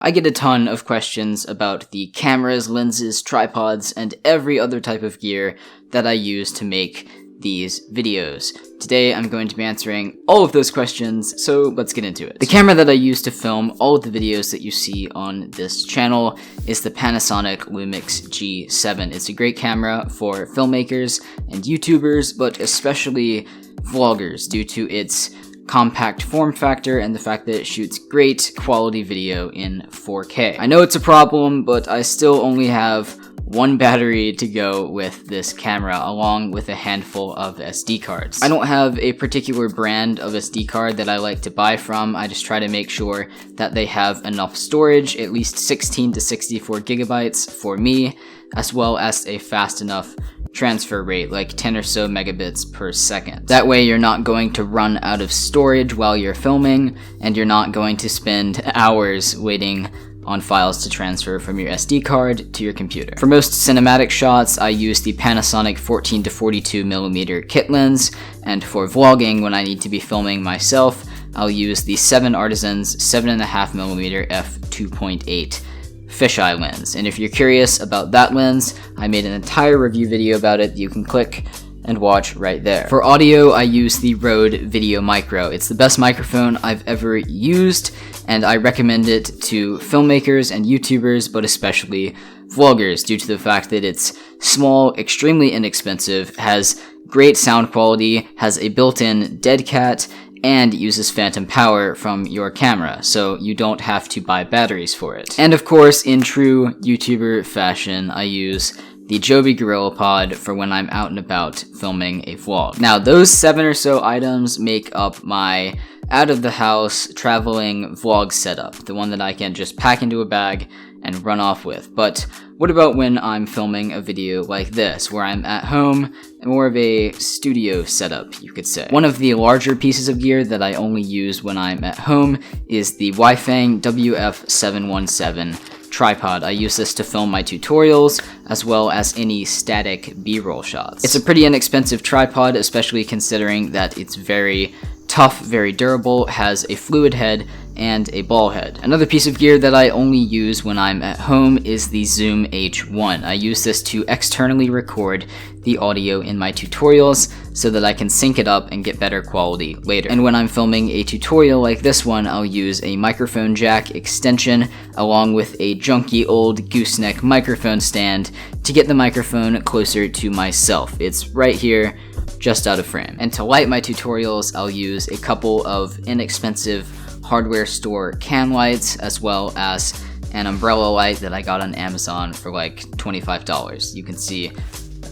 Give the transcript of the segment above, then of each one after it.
I get a ton of questions about the cameras, lenses, tripods, and every other type of gear that I use to make these videos. Today I'm going to be answering all of those questions, so let's get into it. The camera that I use to film all of the videos that you see on this channel is the Panasonic Lumix G7. It's a great camera for filmmakers and YouTubers, but especially vloggers due to its compact form factor and the fact that it shoots great quality video in 4K. I know it's a problem, but I still only have one battery to go with this camera, along with a handful of SD cards. I don't have a particular brand of SD card that I like to buy from. I just try to make sure that they have enough storage, at least 16 to 64 gigabytes for me, as well as a fast enough transfer rate, like 10 or so megabits per second. That way you're not going to run out of storage while you're filming, and you're not going to spend hours waiting on files to transfer from your SD card to your computer. For most cinematic shots, I use the Panasonic 14 to 42mm kit lens, and for vlogging, when I need to be filming myself, I'll use the 7 Artisans 7.5mm f2.8 fisheye lens. And if you're curious about that lens, I made an entire review video about it that you can click and watch right there. For audio, I use the Rode Video Micro. It's the best microphone I've ever used, and I recommend it to filmmakers and YouTubers, but especially vloggers, due to the fact that it's small, extremely inexpensive, has great sound quality, has a built-in dead cat, and uses phantom power from your camera, so you don't have to buy batteries for it. And of course, in true YouTuber fashion, I use the Joby GorillaPod for when I'm out and about filming a vlog. Now, those 7 or so items make up my out-of-the-house traveling vlog setup, the one that I can just pack into a bag and run off with. But what about when I'm filming a video like this, where I'm at home, more of a studio setup, you could say? One of the larger pieces of gear that I only use when I'm at home is the Weifang WF717 tripod. I use this to film my tutorials, as well as any static B-roll shots. It's a pretty inexpensive tripod, especially considering that it's very tough, very durable, has a fluid head, and a ball head. Another piece of gear that I only use when I'm at home is the Zoom H1. I use this to externally record the audio in my tutorials so that I can sync it up and get better quality later. And when I'm filming a tutorial like this one, I'll use a microphone jack extension along with a junky old gooseneck microphone stand to get the microphone closer to myself. It's right here, just out of frame. And to light my tutorials, I'll use a couple of inexpensive hardware store can lights, as well as an umbrella light that I got on Amazon for like $25. You can see a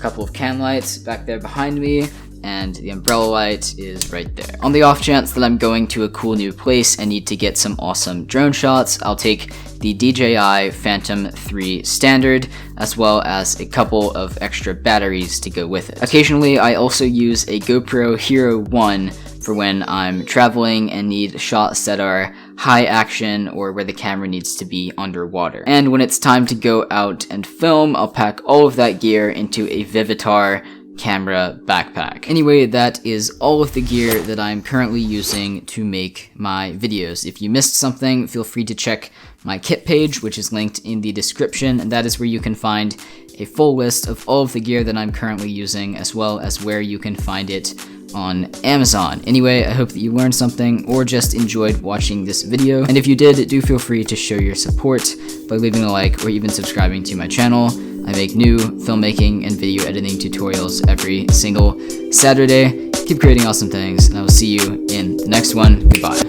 couple of can lights back there behind me, and the umbrella light is right there. On the off chance that I'm going to a cool new place and need to get some awesome drone shots, I'll take the DJI Phantom 3 Standard, as well as a couple of extra batteries to go with it. Occasionally, I also use a GoPro Hero 1 for when I'm traveling and need shots that are high action or where the camera needs to be underwater. And when it's time to go out and film, I'll pack all of that gear into a Vivitar camera backpack. Anyway, that is all of the gear that I'm currently using to make my videos. If you missed something, feel free to check my kit page, which is linked in the description, and that is where you can find a full list of all of the gear that I'm currently using, as well as where you can find it on Amazon. Anyway, I hope that you learned something or just enjoyed watching this video, and if you did, do feel free to show your support by leaving a like or even subscribing to my channel. I make new filmmaking and video editing tutorials every single Saturday. Keep creating awesome things, and I will see you in the next one. Goodbye.